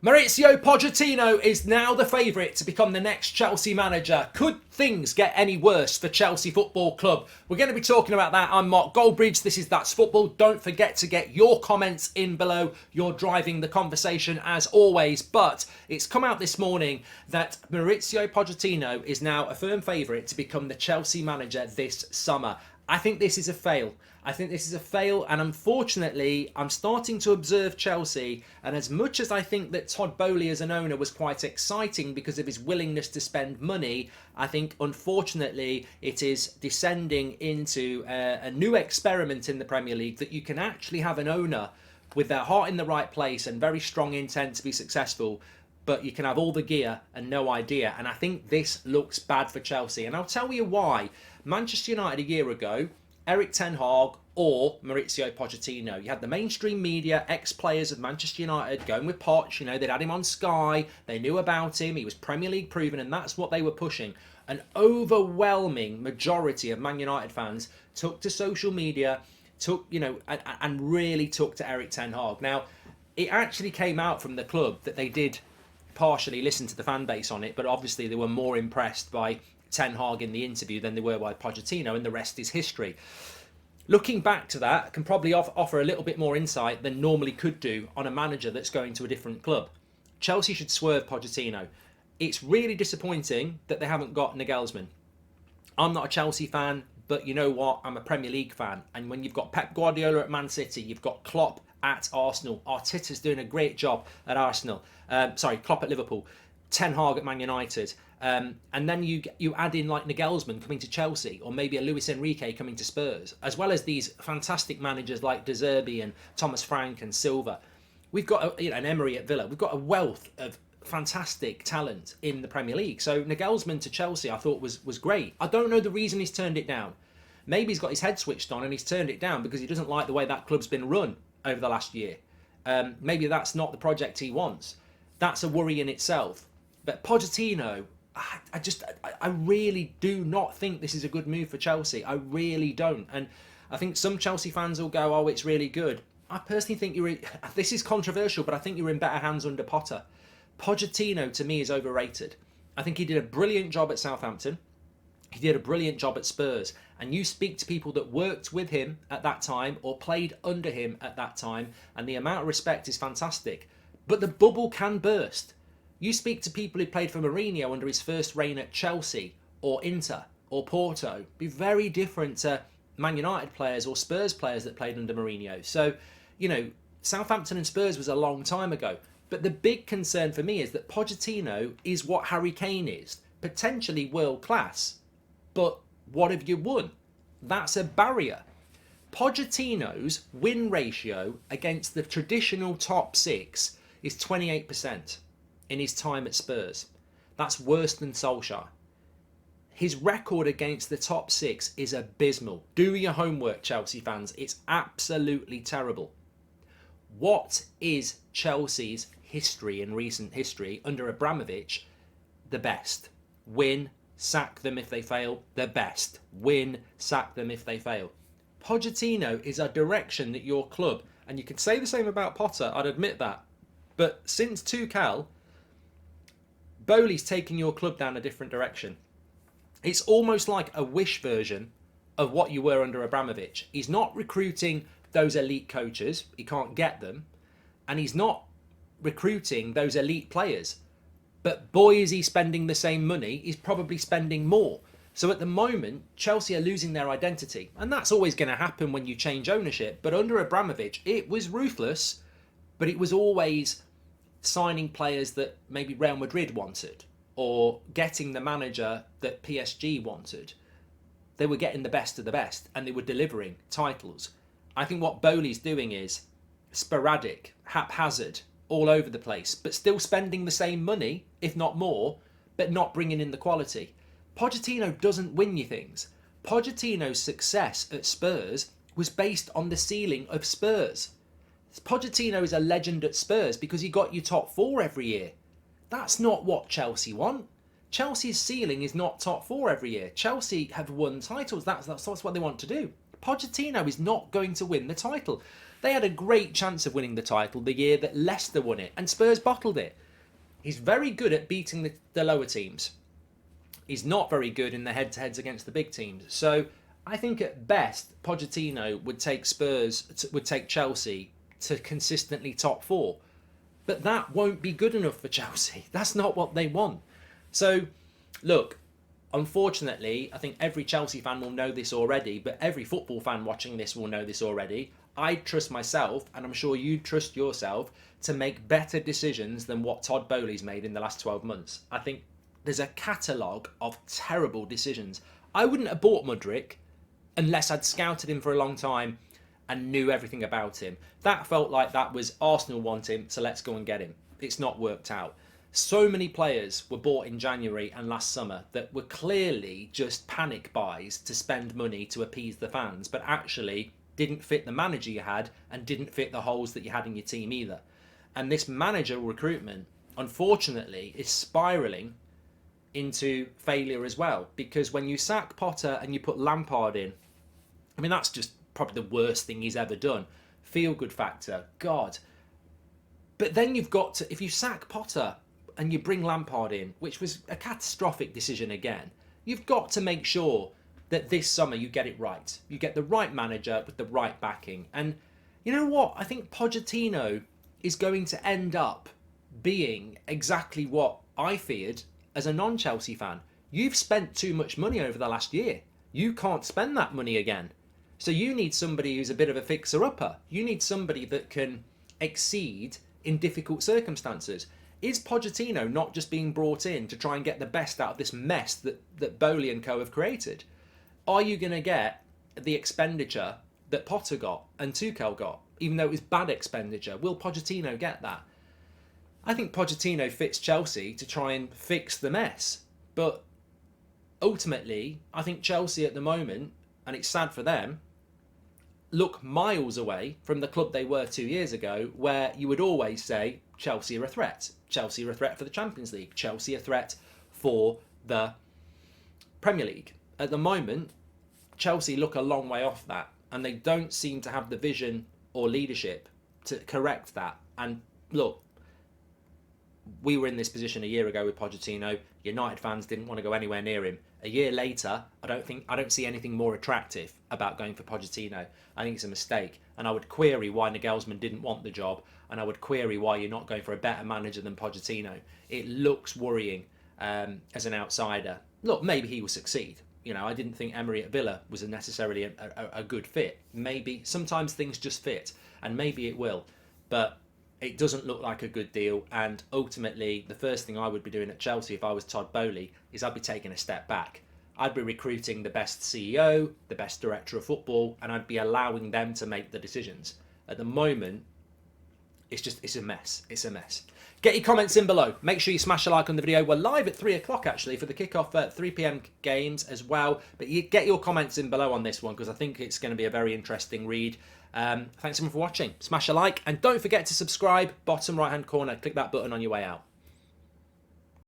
Maurizio Pochettino is now the favourite to become the next Chelsea manager. Could things get any worse for Chelsea Football Club? We're going to be talking about that. I'm Mark Goldbridge. This is That's Football. Don't forget to get your comments in below. You're driving the conversation as always. But it's come out this morning that Maurizio Pochettino is now a firm favourite to become the Chelsea manager this summer. I think this is a fail. And unfortunately, I'm starting to observe Chelsea, and as much as I think that Todd Boehly as an owner was quite exciting because of his willingness to spend money, I think unfortunately it is descending into a new experiment in the Premier League that you can actually have an owner with their heart in the right place and very strong intent to be successful, but you can have all the gear and no idea. And I think this looks bad for Chelsea, and I'll tell you why. Manchester United a year ago, Erik ten Hag or Maurizio Pochettino. You had the mainstream media, ex-players of Manchester United going with Poch. You know, they'd had him on Sky. They knew about him. He was Premier League proven, and that's what they were pushing. An overwhelming majority of Man United fans took to social media, and really took to Erik ten Hag. Now, it actually came out from the club that they did partially listen to the fan base on it, but obviously they were more impressed by Ten Hag in the interview than they were by Pochettino, and the rest is history. Looking back to that, I can probably offer a little bit more insight than normally could do on a manager that's going to a different club. Chelsea should swerve Pochettino. It's really disappointing that they haven't got Nagelsmann. I'm not a Chelsea fan, but you know what? I'm a Premier League fan. And when you've got Pep Guardiola at Man City, you've got Klopp at Arsenal. Arteta's doing a great job at Arsenal. Klopp at Liverpool. Ten Hag at Man United. And then you add in like Nagelsmann coming to Chelsea, or maybe a Luis Enrique coming to Spurs, as well as these fantastic managers like De Zerbi and Thomas Frank and Silva. We've got an Emery at Villa. We've got a wealth of fantastic talent in the Premier League. So Nagelsmann to Chelsea I thought was great. I don't know the reason he's turned it down. Maybe he's got his head switched on and he's turned it down because he doesn't like the way that club's been run over the last year. Maybe that's not the project he wants. That's a worry in itself. But Pochettino, I really do not think this is a good move for Chelsea. I really don't. And I think some Chelsea fans will go, oh, it's really good. I personally think this is controversial, but I think you're in better hands under Potter. Pochettino, to me, is overrated. I think he did a brilliant job at Southampton. He did a brilliant job at Spurs. And you speak to people that worked with him at that time or played under him at that time, and the amount of respect is fantastic. But the bubble can burst. You speak to people who played for Mourinho under his first reign at Chelsea or Inter or Porto. Be very different to Man United players or Spurs players that played under Mourinho. So, Southampton and Spurs was a long time ago. But the big concern for me is that Pochettino is what Harry Kane is. Potentially world class. But what have you won? That's a barrier. Pochettino's win ratio against the traditional top six is 28%. In his time at Spurs. That's worse than Solskjaer. His record against the top six is abysmal. Do your homework, Chelsea fans. It's absolutely terrible. What is Chelsea's history in recent history under Abramovich? The best. Win, sack them if they fail. The best. Win, sack them if they fail. Pochettino is a direction that your club, and you could say the same about Potter, I'd admit that. But since Tuchel, Boehly's taking your club down a different direction. It's almost like a wish version of what you were under Abramovich. He's not recruiting those elite coaches. He can't get them. And he's not recruiting those elite players. But boy, is he spending the same money. He's probably spending more. So at the moment, Chelsea are losing their identity. And that's always going to happen when you change ownership. But under Abramovich, it was ruthless. But it was always signing players that maybe Real Madrid wanted, or getting the manager that PSG wanted. They were getting the best of the best, and they were delivering titles. I think what Boehly's doing is sporadic, haphazard, all over the place, but still spending the same money, if not more, but not bringing in the quality. Pochettino doesn't win you things. Pochettino's success at Spurs was based on the ceiling of Spurs. Pochettino is a legend at Spurs because he got you top four every year. That's not what Chelsea want. Chelsea's ceiling is not top four every year. Chelsea have won titles. That's what they want to do. Pochettino is not going to win the title. They had a great chance of winning the title the year that Leicester won it, and Spurs bottled it. He's very good at beating the lower teams. He's not very good in the head-to-heads against the big teams. So I think at best, Pochettino would take Chelsea to consistently top 4. But that won't be good enough for Chelsea. That's not what they want. So, look, unfortunately, I think every Chelsea fan will know this already, but every football fan watching this will know this already. I trust myself, and I'm sure you trust yourself, to make better decisions than what Todd Boehly's made in the last 12 months. I think there's a catalogue of terrible decisions. I wouldn't have bought Mudryk unless I'd scouted him for a long time and knew everything about him. That felt like that was Arsenal want him, so let's go and get him. It's not worked out. So many players were bought in January and last summer that were clearly just panic buys to spend money to appease the fans, but actually didn't fit the manager you had and didn't fit the holes that you had in your team either. And this manager recruitment, unfortunately, is spiralling into failure as well, because when you sack Potter and you put Lampard in, I mean, that's just probably the worst thing he's ever done. Feel good factor, God. But then you've got to, if you sack Potter and you bring Lampard in, which was a catastrophic decision again, you've got to make sure that this summer you get it right. You get the right manager with the right backing. And you know what? I think Pochettino is going to end up being exactly what I feared as a non-Chelsea fan. You've spent too much money over the last year. You can't spend that money again. So you need somebody who's a bit of a fixer-upper. You need somebody that can exceed in difficult circumstances. Is Pochettino not just being brought in to try and get the best out of this mess that Boehly and co have created? Are you going to get the expenditure that Potter got and Tuchel got, even though it was bad expenditure? Will Pochettino get that? I think Pochettino fits Chelsea to try and fix the mess. But ultimately, I think Chelsea at the moment, and it's sad for them, look miles away from the club they were 2 years ago, where you would always say Chelsea are a threat. Chelsea are a threat for the Champions League. Chelsea are a threat for the Premier League. At the moment, Chelsea look a long way off that, and they don't seem to have the vision or leadership to correct that. And look, we were in this position a year ago with Pochettino. United fans didn't want to go anywhere near him. A year later, I don't see anything more attractive about going for Pochettino. I think it's a mistake, and I would query why Nagelsmann didn't want the job, and I would query why you're not going for a better manager than Pochettino. It looks worrying as an outsider. Look, maybe he will succeed. You know, I didn't think Emery at Villa was necessarily a good fit. Maybe sometimes things just fit, and maybe it will, but it doesn't look like a good deal. And ultimately, the first thing I would be doing at Chelsea if I was Todd Boehly is I'd be taking a step back. I'd be recruiting the best CEO, the best director of football, and I'd be allowing them to make the decisions. At the moment, it's a mess. It's a mess. Get your comments in below. Make sure you smash a like on the video. We're live at 3 o'clock actually for the kickoff at 3 p.m. games as well. But you get your comments in below on this one because I think it's going to be a very interesting read. Thanks everyone for watching. Smash a like and don't forget to subscribe. Bottom right hand corner. Click that button on your way out.